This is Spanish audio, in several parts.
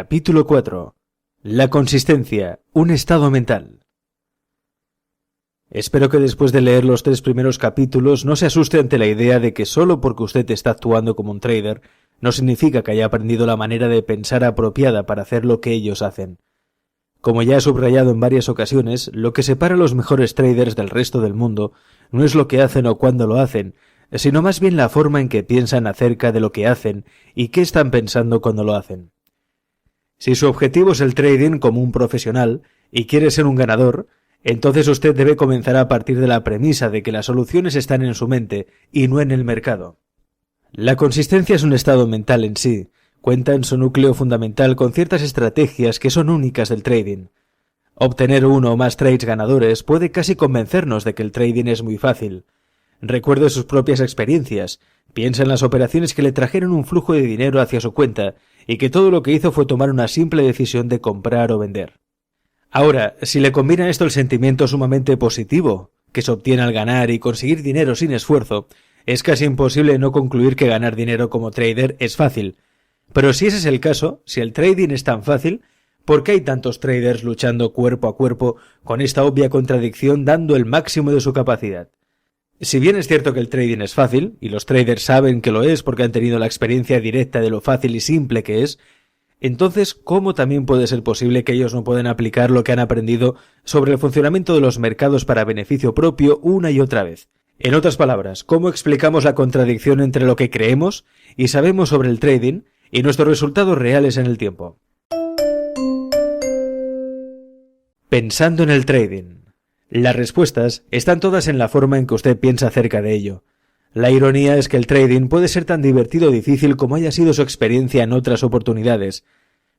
Capítulo 4. La consistencia, un estado mental. Espero que después de leer los 3 primeros capítulos no se asuste ante la idea de que solo porque usted está actuando como un trader no significa que haya aprendido la manera de pensar apropiada para hacer lo que ellos hacen. Como ya he subrayado en varias ocasiones, lo que separa a los mejores traders del resto del mundo no es lo que hacen o cuándo lo hacen, sino más bien la forma en que piensan acerca de lo que hacen y qué están pensando cuando lo hacen. Si su objetivo es el trading como un profesional y quiere ser un ganador, entonces usted debe comenzar a partir de la premisa de que las soluciones están en su mente y no en el mercado. La consistencia es un estado mental en sí, cuenta en su núcleo fundamental con ciertas estrategias que son únicas del trading. Obtener uno o más trades ganadores puede casi convencernos de que el trading es muy fácil. Recuerde sus propias experiencias, piensa en las operaciones que le trajeron un flujo de dinero hacia su cuenta y que todo lo que hizo fue tomar una simple decisión de comprar o vender. Ahora, si le combina a esto el sentimiento sumamente positivo que se obtiene al ganar y conseguir dinero sin esfuerzo, es casi imposible no concluir que ganar dinero como trader es fácil. Pero si ese es el caso, si el trading es tan fácil, ¿por qué hay tantos traders luchando cuerpo a cuerpo con esta obvia contradicción dando el máximo de su capacidad? Si bien es cierto que el trading es fácil, y los traders saben que lo es porque han tenido la experiencia directa de lo fácil y simple que es, entonces, ¿cómo también puede ser posible que ellos no puedan aplicar lo que han aprendido sobre el funcionamiento de los mercados para beneficio propio una y otra vez? En otras palabras, ¿cómo explicamos la contradicción entre lo que creemos y sabemos sobre el trading y nuestros resultados reales en el tiempo? Pensando en el trading. Las respuestas están todas en la forma en que usted piensa acerca de ello. La ironía es que el trading puede ser tan divertido o difícil como haya sido su experiencia en otras oportunidades,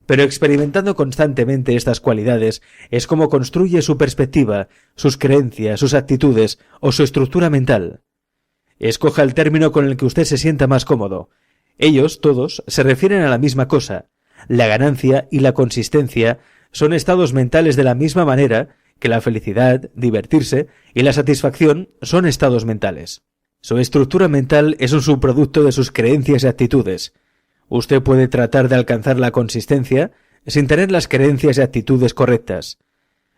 pero experimentando constantemente estas cualidades es como construye su perspectiva, sus creencias, sus actitudes o su estructura mental. Escoja el término con el que usted se sienta más cómodo. Ellos, todos, se refieren a la misma cosa. La ganancia y la consistencia son estados mentales de la misma manera que la felicidad, divertirse y la satisfacción son estados mentales. Su estructura mental es un subproducto de sus creencias y actitudes. Usted puede tratar de alcanzar la consistencia sin tener las creencias y actitudes correctas.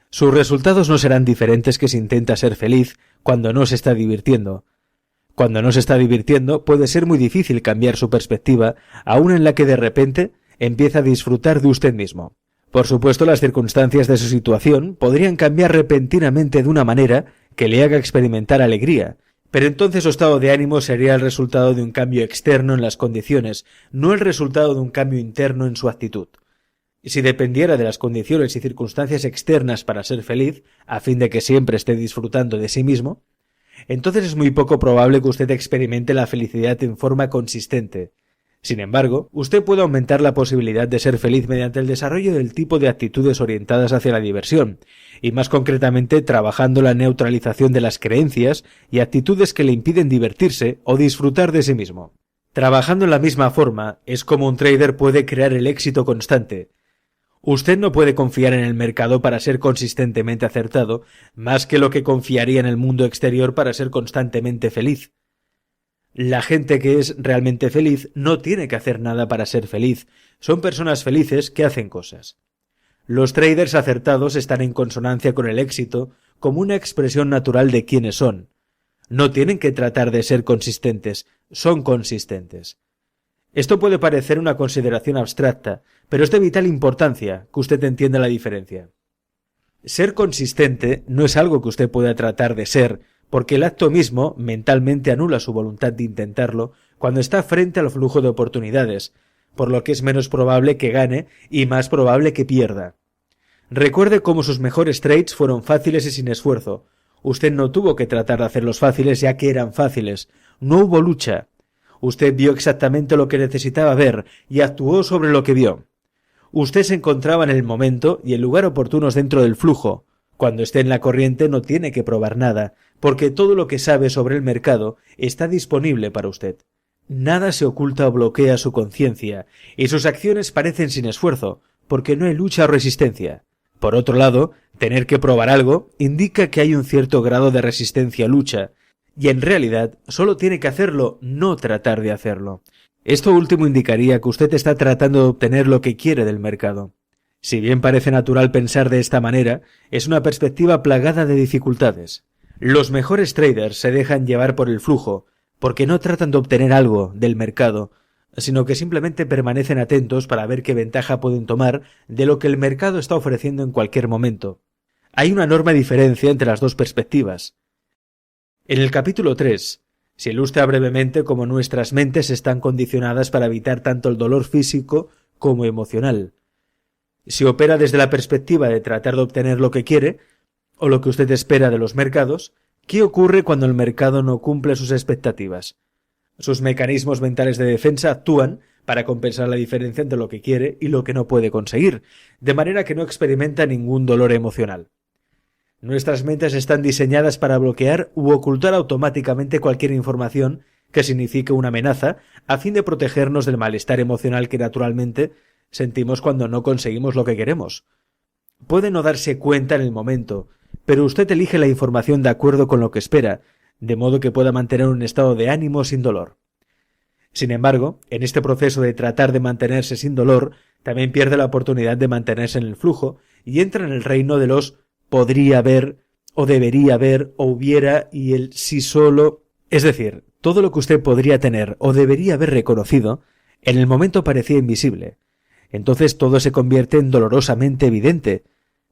Sus resultados no serán diferentes que si intenta ser feliz cuando no se está divirtiendo. Cuando no se está divirtiendo puede ser muy difícil cambiar su perspectiva, aun en la que de repente empieza a disfrutar de usted mismo. Por supuesto, las circunstancias de su situación podrían cambiar repentinamente de una manera que le haga experimentar alegría, pero entonces su estado de ánimo sería el resultado de un cambio externo en las condiciones, no el resultado de un cambio interno en su actitud. Si dependiera de las condiciones y circunstancias externas para ser feliz, a fin de que siempre esté disfrutando de sí mismo, entonces es muy poco probable que usted experimente la felicidad en forma consistente. Sin embargo, usted puede aumentar la posibilidad de ser feliz mediante el desarrollo del tipo de actitudes orientadas hacia la diversión, y más concretamente trabajando la neutralización de las creencias y actitudes que le impiden divertirse o disfrutar de sí mismo. Trabajando en la misma forma es como un trader puede crear el éxito constante. Usted no puede confiar en el mercado para ser consistentemente acertado, más que lo que confiaría en el mundo exterior para ser constantemente feliz. La gente que es realmente feliz no tiene que hacer nada para ser feliz. Son personas felices que hacen cosas. Los traders acertados están en consonancia con el éxito como una expresión natural de quiénes son. No tienen que tratar de ser consistentes, son consistentes. Esto puede parecer una consideración abstracta, pero es de vital importancia que usted entienda la diferencia. Ser consistente no es algo que usted pueda tratar de ser, porque el acto mismo mentalmente anula su voluntad de intentarlo cuando está frente al flujo de oportunidades, por lo que es menos probable que gane y más probable que pierda. Recuerde cómo sus mejores trades fueron fáciles y sin esfuerzo. Usted no tuvo que tratar de hacerlos fáciles ya que eran fáciles. No hubo lucha. Usted vio exactamente lo que necesitaba ver y actuó sobre lo que vio. Usted se encontraba en el momento y el lugar oportunos dentro del flujo. Cuando esté en la corriente no tiene que probar nada, porque todo lo que sabe sobre el mercado está disponible para usted. Nada se oculta o bloquea su conciencia, y sus acciones parecen sin esfuerzo, porque no hay lucha o resistencia. Por otro lado, tener que probar algo indica que hay un cierto grado de resistencia o lucha, y en realidad solo tiene que hacerlo, no tratar de hacerlo. Esto último indicaría que usted está tratando de obtener lo que quiere del mercado. Si bien parece natural pensar de esta manera, es una perspectiva plagada de dificultades. Los mejores traders se dejan llevar por el flujo, porque no tratan de obtener algo del mercado, sino que simplemente permanecen atentos para ver qué ventaja pueden tomar de lo que el mercado está ofreciendo en cualquier momento. Hay una enorme diferencia entre las dos perspectivas. En el capítulo 3, se ilustra brevemente cómo nuestras mentes están condicionadas para evitar tanto el dolor físico como emocional. Si opera desde la perspectiva de tratar de obtener lo que quiere, o lo que usted espera de los mercados, ¿qué ocurre cuando el mercado no cumple sus expectativas? Sus mecanismos mentales de defensa actúan para compensar la diferencia entre lo que quiere y lo que no puede conseguir, de manera que no experimenta ningún dolor emocional. Nuestras mentes están diseñadas para bloquear u ocultar automáticamente cualquier información que signifique una amenaza, a fin de protegernos del malestar emocional que naturalmente sentimos cuando no conseguimos lo que queremos. Puede no darse cuenta en el momento, pero usted elige la información de acuerdo con lo que espera, de modo que pueda mantener un estado de ánimo sin dolor. Sin embargo, en este proceso de tratar de mantenerse sin dolor, también pierde la oportunidad de mantenerse en el flujo y entra en el reino de los podría haber, o debería haber, o hubiera y el si solo. Es decir, todo lo que usted podría tener o debería haber reconocido, en el momento parecía invisible. Entonces todo se convierte en dolorosamente evidente,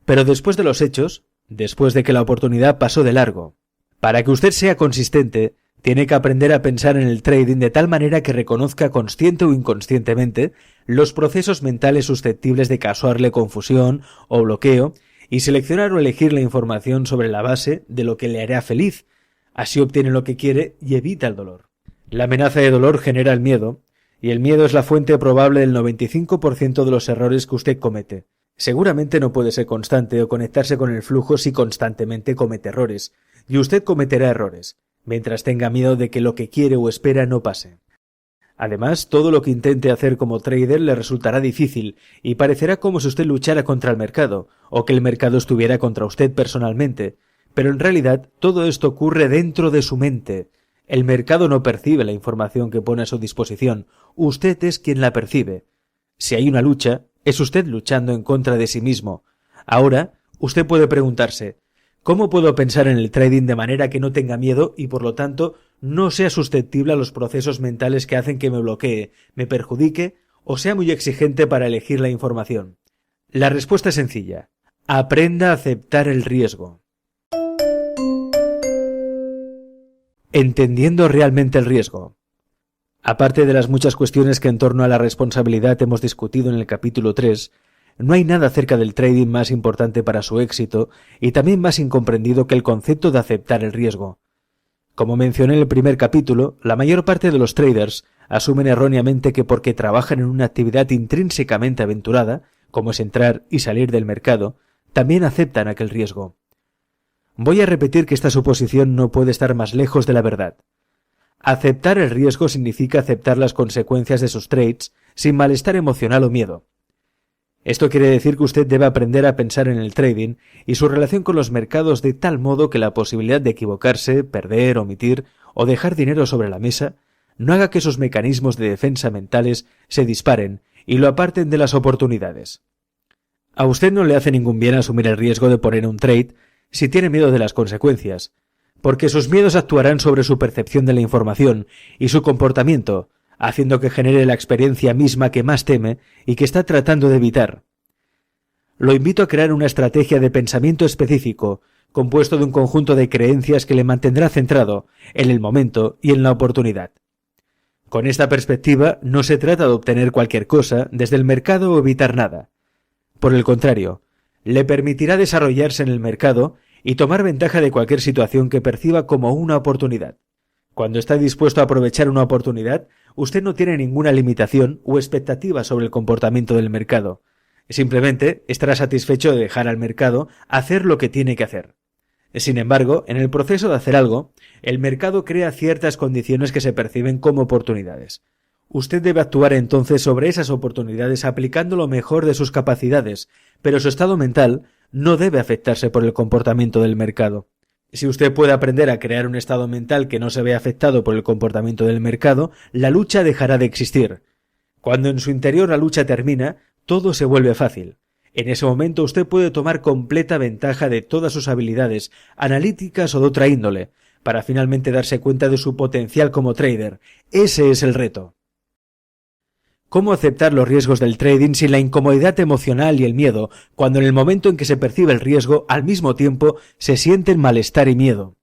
pero después de los hechos, después de que la oportunidad pasó de largo. Para que usted sea consistente, tiene que aprender a pensar en el trading de tal manera que reconozca consciente o inconscientemente los procesos mentales susceptibles de causarle confusión o bloqueo y seleccionar o elegir la información sobre la base de lo que le hará feliz. Así obtiene lo que quiere y evita el dolor. La amenaza de dolor genera el miedo, y el miedo es la fuente probable del 95% de los errores que usted comete. Seguramente no puede ser constante o conectarse con el flujo si constantemente comete errores, y usted cometerá errores, mientras tenga miedo de que lo que quiere o espera no pase. Además, todo lo que intente hacer como trader le resultará difícil y parecerá como si usted luchara contra el mercado, o que el mercado estuviera contra usted personalmente, pero en realidad todo esto ocurre dentro de su mente. El mercado no percibe la información que pone a su disposición, usted es quien la percibe. Si hay una lucha, es usted luchando en contra de sí mismo. Ahora, usted puede preguntarse, ¿cómo puedo pensar en el trading de manera que no tenga miedo y por lo tanto no sea susceptible a los procesos mentales que hacen que me bloquee, me perjudique o sea muy exigente para elegir la información? La respuesta es sencilla. Aprenda a aceptar el riesgo. Entendiendo realmente el riesgo. Aparte de las muchas cuestiones que en torno a la responsabilidad hemos discutido en el capítulo 3, no hay nada acerca del trading más importante para su éxito y también más incomprendido que el concepto de aceptar el riesgo. Como mencioné en el primer capítulo, la mayor parte de los traders asumen erróneamente que porque trabajan en una actividad intrínsecamente aventurada, como es entrar y salir del mercado, también aceptan aquel riesgo. Voy a repetir que esta suposición no puede estar más lejos de la verdad. Aceptar el riesgo significa aceptar las consecuencias de sus trades sin malestar emocional o miedo. Esto quiere decir que usted debe aprender a pensar en el trading y su relación con los mercados de tal modo que la posibilidad de equivocarse, perder, omitir o dejar dinero sobre la mesa no haga que sus mecanismos de defensa mentales se disparen y lo aparten de las oportunidades. A usted no le hace ningún bien asumir el riesgo de poner un trade si tiene miedo de las consecuencias, porque sus miedos actuarán sobre su percepción de la información y su comportamiento, haciendo que genere la experiencia misma que más teme y que está tratando de evitar. Lo invito a crear una estrategia de pensamiento específico, compuesto de un conjunto de creencias que le mantendrá centrado en el momento y en la oportunidad. Con esta perspectiva no se trata de obtener cualquier cosa desde el mercado o evitar nada. Por el contrario, le permitirá desarrollarse en el mercado y tomar ventaja de cualquier situación que perciba como una oportunidad. Cuando está dispuesto a aprovechar una oportunidad, usted no tiene ninguna limitación o expectativa sobre el comportamiento del mercado. Simplemente estará satisfecho de dejar al mercado hacer lo que tiene que hacer. Sin embargo, en el proceso de hacer algo, el mercado crea ciertas condiciones que se perciben como oportunidades. Usted debe actuar entonces sobre esas oportunidades aplicando lo mejor de sus capacidades, pero su estado mental no debe afectarse por el comportamiento del mercado. Si usted puede aprender a crear un estado mental que no se vea afectado por el comportamiento del mercado, la lucha dejará de existir. Cuando en su interior la lucha termina, todo se vuelve fácil. En ese momento usted puede tomar completa ventaja de todas sus habilidades, analíticas o de otra índole, para finalmente darse cuenta de su potencial como trader. Ese es el reto. ¿Cómo aceptar los riesgos del trading sin la incomodidad emocional y el miedo, cuando en el momento en que se percibe el riesgo, al mismo tiempo se sienten malestar y miedo?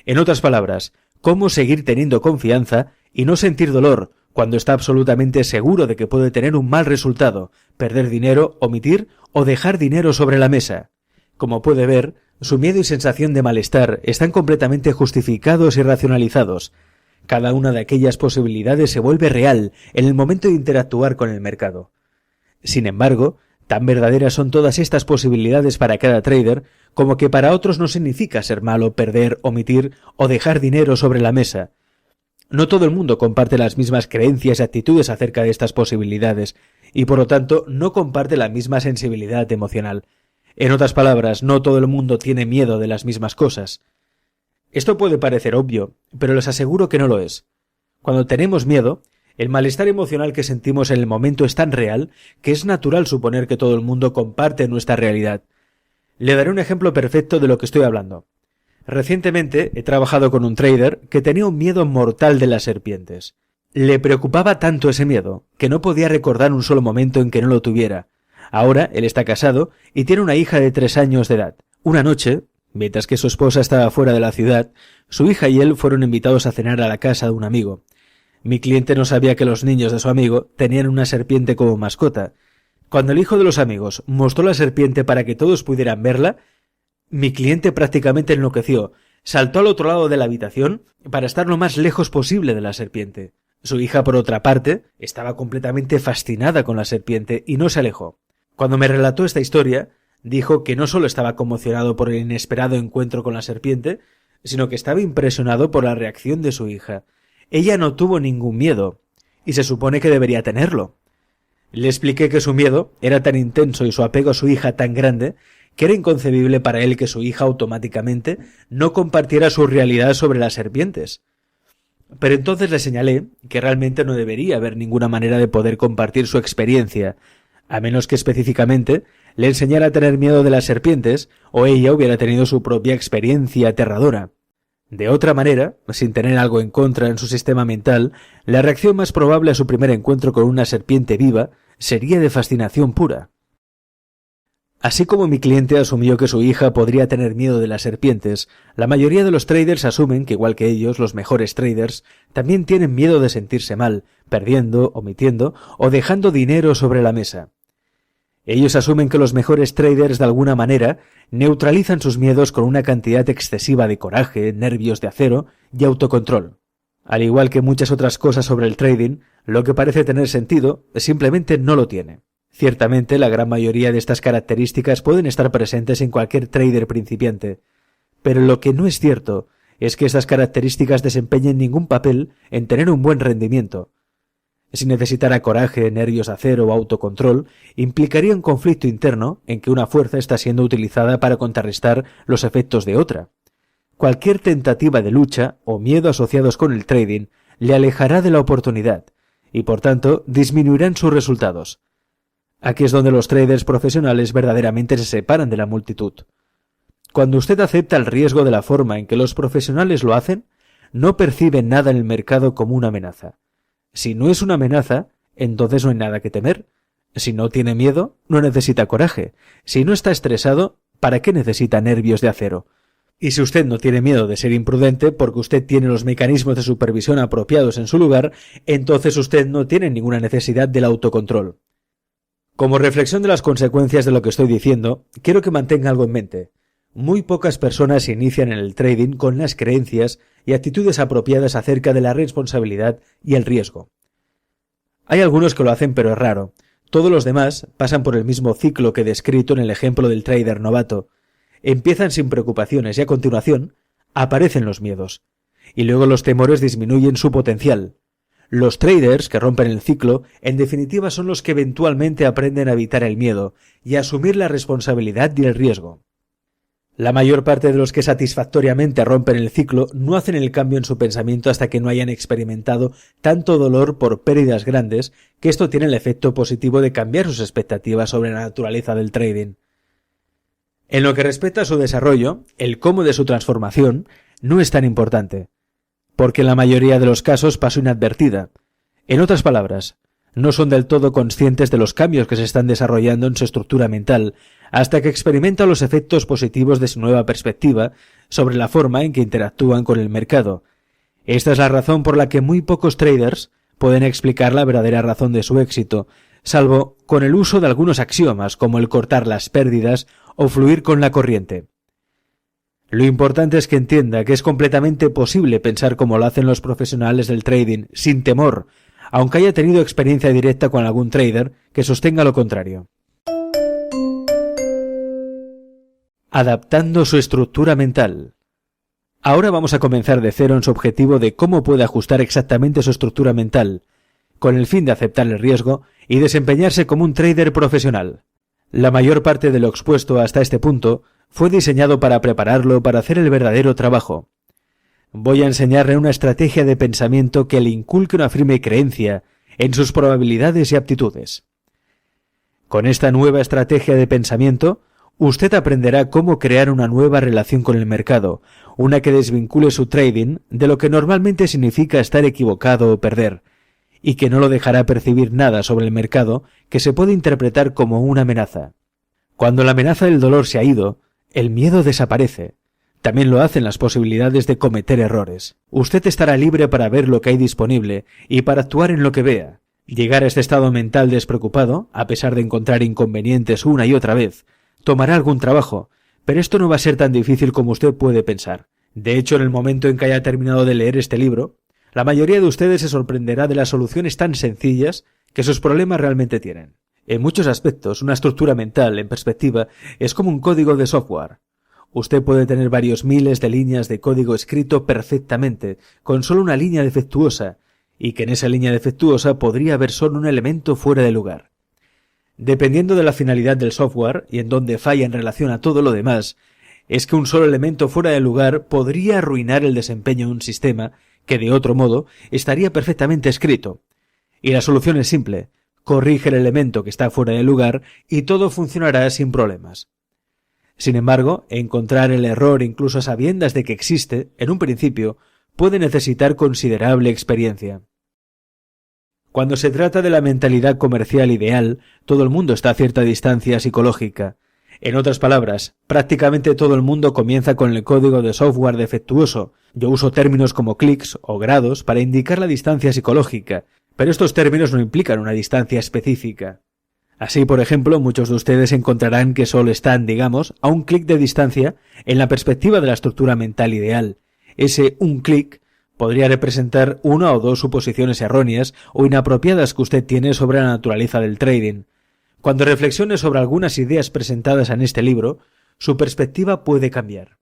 En otras palabras, ¿cómo seguir teniendo confianza y no sentir dolor cuando está absolutamente seguro de que puede tener un mal resultado, perder dinero, omitir o dejar dinero sobre la mesa? Como puede ver, su miedo y sensación de malestar están completamente justificados y racionalizados. Cada una de aquellas posibilidades se vuelve real en el momento de interactuar con el mercado. Sin embargo, tan verdaderas son todas estas posibilidades para cada trader como que para otros no significa ser malo, perder, omitir o dejar dinero sobre la mesa. No todo el mundo comparte las mismas creencias y actitudes acerca de estas posibilidades y por lo tanto no comparte la misma sensibilidad emocional. En otras palabras, no todo el mundo tiene miedo de las mismas cosas. Esto puede parecer obvio, pero les aseguro que no lo es. Cuando tenemos miedo, el malestar emocional que sentimos en el momento es tan real que es natural suponer que todo el mundo comparte nuestra realidad. Le daré un ejemplo perfecto de lo que estoy hablando. Recientemente he trabajado con un trader que tenía un miedo mortal de las serpientes. Le preocupaba tanto ese miedo que no podía recordar un solo momento en que no lo tuviera. Ahora él está casado y tiene una hija de 3 años de edad. Una noche, mientras que su esposa estaba fuera de la ciudad, su hija y él fueron invitados a cenar a la casa de un amigo. Mi cliente no sabía que los niños de su amigo tenían una serpiente como mascota. Cuando el hijo de los amigos mostró la serpiente para que todos pudieran verla, mi cliente prácticamente enloqueció, saltó al otro lado de la habitación para estar lo más lejos posible de la serpiente. Su hija, por otra parte, estaba completamente fascinada con la serpiente y no se alejó. Cuando me relató esta historia, dijo que no solo estaba conmocionado por el inesperado encuentro con la serpiente, sino que estaba impresionado por la reacción de su hija. Ella no tuvo ningún miedo, y se supone que debería tenerlo. Le expliqué que su miedo era tan intenso y su apego a su hija tan grande que era inconcebible para él que su hija automáticamente no compartiera su realidad sobre las serpientes. Pero entonces le señalé que realmente no debería haber ninguna manera de poder compartir su experiencia, a menos que específicamente le enseñara a tener miedo de las serpientes o ella hubiera tenido su propia experiencia aterradora. De otra manera, sin tener algo en contra en su sistema mental, la reacción más probable a su primer encuentro con una serpiente viva sería de fascinación pura. Así como mi cliente asumió que su hija podría tener miedo de las serpientes, la mayoría de los traders asumen que igual que ellos, los mejores traders, también tienen miedo de sentirse mal, perdiendo, omitiendo o dejando dinero sobre la mesa. Ellos asumen que los mejores traders de alguna manera neutralizan sus miedos con una cantidad excesiva de coraje, nervios de acero y autocontrol. Al igual que muchas otras cosas sobre el trading, lo que parece tener sentido simplemente no lo tiene. Ciertamente, la gran mayoría de estas características pueden estar presentes en cualquier trader principiante, pero lo que no es cierto es que estas características desempeñen ningún papel en tener un buen rendimiento. Si necesitara coraje, nervios de acero o autocontrol, implicaría un conflicto interno en que una fuerza está siendo utilizada para contrarrestar los efectos de otra. Cualquier tentativa de lucha o miedo asociados con el trading le alejará de la oportunidad y, por tanto, disminuirán sus resultados. Aquí es donde los traders profesionales verdaderamente se separan de la multitud. Cuando usted acepta el riesgo de la forma en que los profesionales lo hacen, no percibe nada en el mercado como una amenaza. Si no es una amenaza, entonces no hay nada que temer. Si no tiene miedo, no necesita coraje. Si no está estresado, ¿para qué necesita nervios de acero? Y si usted no tiene miedo de ser imprudente porque usted tiene los mecanismos de supervisión apropiados en su lugar, entonces usted no tiene ninguna necesidad del autocontrol. Como reflexión de las consecuencias de lo que estoy diciendo, quiero que mantenga algo en mente. Muy pocas personas se inician en el trading con las creencias y actitudes apropiadas acerca de la responsabilidad y el riesgo. Hay algunos que lo hacen, pero es raro. Todos los demás pasan por el mismo ciclo que he descrito en el ejemplo del trader novato. Empiezan sin preocupaciones y a continuación aparecen los miedos. Y luego los temores disminuyen su potencial. Los traders que rompen el ciclo, en definitiva, son los que eventualmente aprenden a evitar el miedo y a asumir la responsabilidad y el riesgo. La mayor parte de los que satisfactoriamente rompen el ciclo no hacen el cambio en su pensamiento hasta que no hayan experimentado tanto dolor por pérdidas grandes que esto tiene el efecto positivo de cambiar sus expectativas sobre la naturaleza del trading. En lo que respecta a su desarrollo, el cómo de su transformación no es tan importante, porque en la mayoría de los casos pasó inadvertida. En otras palabras, no son del todo conscientes de los cambios que se están desarrollando en su estructura mental hasta que experimentan los efectos positivos de su nueva perspectiva sobre la forma en que interactúan con el mercado. Esta es la razón por la que muy pocos traders pueden explicar la verdadera razón de su éxito, salvo con el uso de algunos axiomas como el cortar las pérdidas o fluir con la corriente. Lo importante es que entienda que es completamente posible pensar como lo hacen los profesionales del trading, sin temor, aunque haya tenido experiencia directa con algún trader que sostenga lo contrario. Adaptando su estructura mental. Ahora vamos a comenzar de cero en su objetivo de cómo puede ajustar exactamente su estructura mental, con el fin de aceptar el riesgo y desempeñarse como un trader profesional. La mayor parte de lo expuesto hasta este punto fue diseñado para prepararlo para hacer el verdadero trabajo. Voy a enseñarle una estrategia de pensamiento que le inculque una firme creencia en sus probabilidades y aptitudes. Con esta nueva estrategia de pensamiento, usted aprenderá cómo crear una nueva relación con el mercado, una que desvincule su trading de lo que normalmente significa estar equivocado o perder, y que no lo dejará percibir nada sobre el mercado que se puede interpretar como una amenaza. Cuando la amenaza del dolor se ha ido, el miedo desaparece. También lo hacen las posibilidades de cometer errores. Usted estará libre para ver lo que hay disponible y para actuar en lo que vea. Llegar a este estado mental despreocupado, a pesar de encontrar inconvenientes una y otra vez, tomará algún trabajo, pero esto no va a ser tan difícil como usted puede pensar. De hecho, en el momento en que haya terminado de leer este libro, la mayoría de ustedes se sorprenderá de las soluciones tan sencillas que sus problemas realmente tienen. En muchos aspectos, una estructura mental, en perspectiva, es como un código de software. Usted puede tener varios miles de líneas de código escrito perfectamente, con solo una línea defectuosa, y que en esa línea defectuosa podría haber solo un elemento fuera de lugar. Dependiendo de la finalidad del software y en dónde falla en relación a todo lo demás, es que un solo elemento fuera de lugar podría arruinar el desempeño de un sistema que de otro modo estaría perfectamente escrito. Y la solución es simple: corrige el elemento que está fuera de lugar y todo funcionará sin problemas. Sin embargo, encontrar el error incluso a sabiendas de que existe, en un principio, puede necesitar considerable experiencia. Cuando se trata de la mentalidad comercial ideal, todo el mundo está a cierta distancia psicológica. En otras palabras, prácticamente todo el mundo comienza con el código de software defectuoso. Yo uso términos como clics o grados para indicar la distancia psicológica, pero estos términos no implican una distancia específica. Así, por ejemplo, muchos de ustedes encontrarán que solo están, digamos, a un clic de distancia en la perspectiva de la estructura mental ideal. Ese un clic podría representar una o dos suposiciones erróneas o inapropiadas que usted tiene sobre la naturaleza del trading. Cuando reflexione sobre algunas ideas presentadas en este libro, su perspectiva puede cambiar.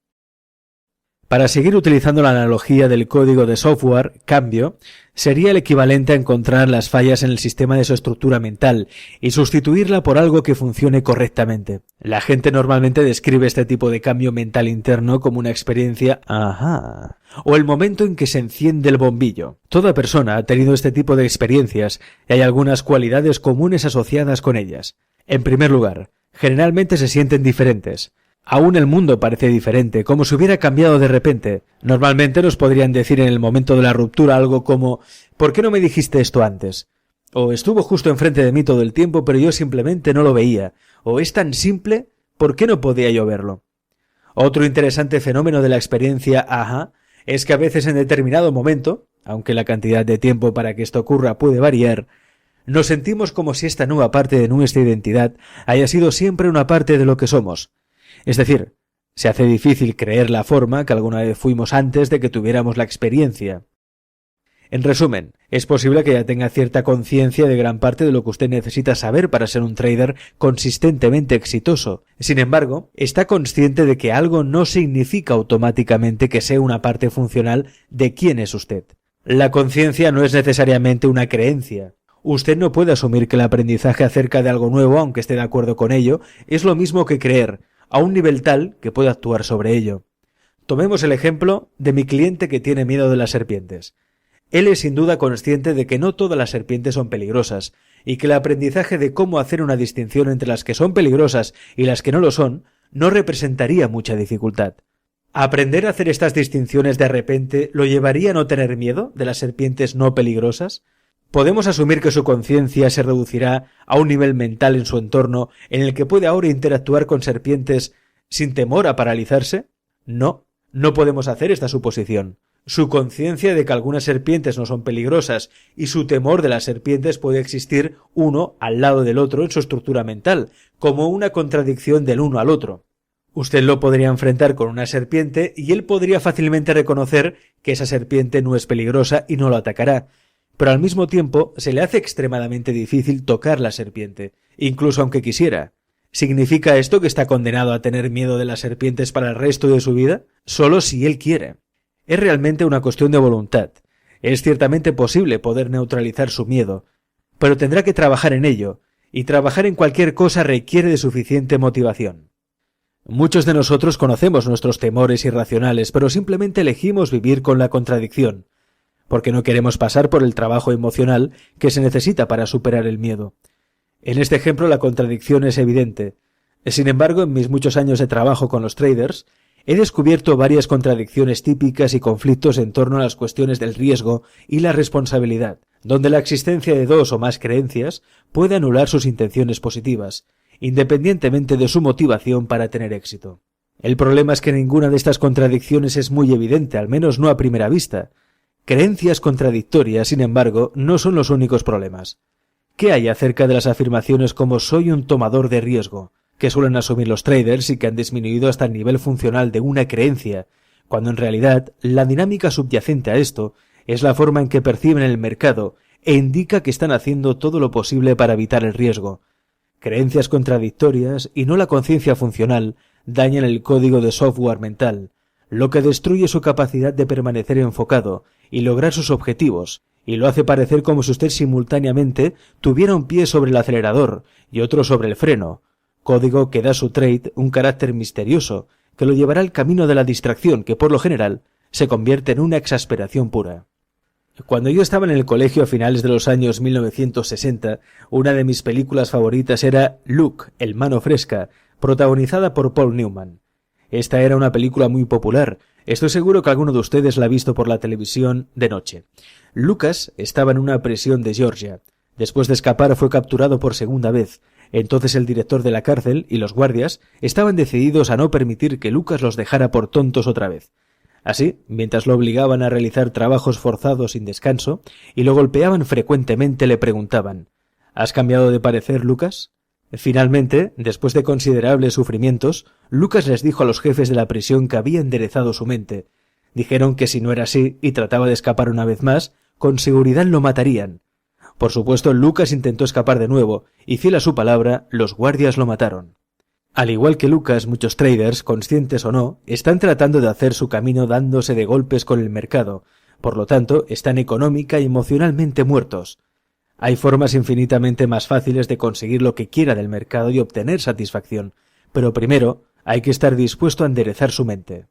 Para seguir utilizando la analogía del código de software, cambio sería el equivalente a encontrar las fallas en el sistema de su estructura mental y sustituirla por algo que funcione correctamente. La gente normalmente describe este tipo de cambio mental interno como una experiencia ¡ajá! O el momento en que se enciende el bombillo. Toda persona ha tenido este tipo de experiencias y hay algunas cualidades comunes asociadas con ellas. En primer lugar, generalmente se sienten diferentes. Aún el mundo parece diferente, como si hubiera cambiado de repente. Normalmente nos podrían decir en el momento de la ruptura algo como ¿por qué no me dijiste esto antes? O estuvo justo enfrente de mí todo el tiempo pero yo simplemente no lo veía. O es tan simple, ¿por qué no podía yo verlo? Otro interesante fenómeno de la experiencia ajá es que a veces en determinado momento, aunque la cantidad de tiempo para que esto ocurra puede variar, nos sentimos como si esta nueva parte de nuestra identidad haya sido siempre una parte de lo que somos. Es decir, se hace difícil creer la forma que alguna vez fuimos antes de que tuviéramos la experiencia. En resumen, es posible que ya tenga cierta conciencia de gran parte de lo que usted necesita saber para ser un trader consistentemente exitoso. Sin embargo, está consciente de que algo no significa automáticamente que sea una parte funcional de quién es usted. La conciencia no es necesariamente una creencia. Usted no puede asumir que el aprendizaje acerca de algo nuevo, aunque esté de acuerdo con ello, es lo mismo que creer, a un nivel tal que pueda actuar sobre ello. Tomemos el ejemplo de mi cliente que tiene miedo de las serpientes. Él es sin duda consciente de que no todas las serpientes son peligrosas y que el aprendizaje de cómo hacer una distinción entre las que son peligrosas y las que no lo son no representaría mucha dificultad. ¿Aprender a hacer estas distinciones de repente lo llevaría a no tener miedo de las serpientes no peligrosas? ¿Podemos asumir que su conciencia se reducirá a un nivel mental en su entorno en el que puede ahora interactuar con serpientes sin temor a paralizarse? No, no podemos hacer esta suposición. Su conciencia de que algunas serpientes no son peligrosas y su temor de las serpientes puede existir uno al lado del otro en su estructura mental, como una contradicción del uno al otro. Usted lo podría enfrentar con una serpiente y él podría fácilmente reconocer que esa serpiente no es peligrosa y no lo atacará, pero al mismo tiempo se le hace extremadamente difícil tocar la serpiente, incluso aunque quisiera. ¿Significa esto que está condenado a tener miedo de las serpientes para el resto de su vida? Solo si él quiere. Es realmente una cuestión de voluntad. Es ciertamente posible poder neutralizar su miedo, pero tendrá que trabajar en ello, y trabajar en cualquier cosa requiere de suficiente motivación. Muchos de nosotros conocemos nuestros temores irracionales, pero simplemente elegimos vivir con la contradicción, porque no queremos pasar por el trabajo emocional que se necesita para superar el miedo. En este ejemplo la contradicción es evidente. Sin embargo, en mis muchos años de trabajo con los traders, he descubierto varias contradicciones típicas y conflictos en torno a las cuestiones del riesgo y la responsabilidad, donde la existencia de dos o más creencias puede anular sus intenciones positivas, independientemente de su motivación para tener éxito. El problema es que ninguna de estas contradicciones es muy evidente, al menos no a primera vista. Creencias contradictorias, sin embargo, no son los únicos problemas. ¿Qué hay acerca de las afirmaciones como soy un tomador de riesgo, que suelen asumir los traders y que han disminuido hasta el nivel funcional de una creencia, cuando en realidad la dinámica subyacente a esto es la forma en que perciben el mercado e indica que están haciendo todo lo posible para evitar el riesgo? Creencias contradictorias y no la conciencia funcional dañan el código de software mental, lo que destruye su capacidad de permanecer enfocado y lograr sus objetivos, y lo hace parecer como si usted simultáneamente tuviera un pie sobre el acelerador y otro sobre el freno, código que da a su trade un carácter misterioso que lo llevará al camino de la distracción que por lo general se convierte en una exasperación pura. Cuando yo estaba en el colegio a finales de los años 1960, una de mis películas favoritas era Luke, el mano fresca, protagonizada por Paul Newman. Esta era una película muy popular. Estoy seguro que alguno de ustedes la ha visto por la televisión de noche. Lucas estaba en una prisión de Georgia. Después de escapar fue capturado por segunda vez. Entonces el director de la cárcel y los guardias estaban decididos a no permitir que Lucas los dejara por tontos otra vez. Así, mientras lo obligaban a realizar trabajos forzados sin descanso y lo golpeaban frecuentemente, le preguntaban ¿has cambiado de parecer, Lucas? Finalmente, después de considerables sufrimientos, Lucas les dijo a los jefes de la prisión que había enderezado su mente. Dijeron que si no era así y trataba de escapar una vez más, con seguridad lo matarían. Por supuesto, Lucas intentó escapar de nuevo, y fiel a su palabra, los guardias lo mataron. Al igual que Lucas, muchos traders, conscientes o no, están tratando de hacer su camino dándose de golpes con el mercado, por lo tanto, están económica y emocionalmente muertos. Hay formas infinitamente más fáciles de conseguir lo que quiera del mercado y obtener satisfacción, pero primero hay que estar dispuesto a enderezar su mente.